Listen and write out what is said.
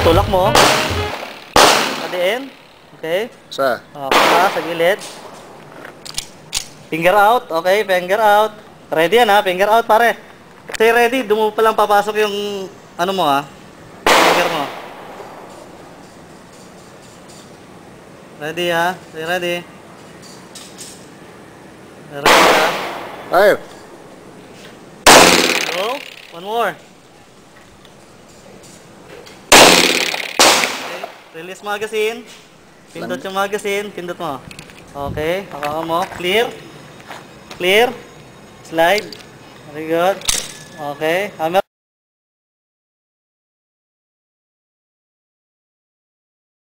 Tulak mo. Padiin. Okay. Sa? Okay, sa gilid. Finger out. Okay, finger out. Ready yan ha, finger out pare. Say ready, doon mo palang papasok yung ano mo ha. Finger mo. Ready ha, say ready. Ready ha. Fire! Go, one more. Release magazine. Pindot yung magazine. Pindot mo. Okay. Hawakan mo. Clear. Clear. Slide. Very good. Okay. Hammer.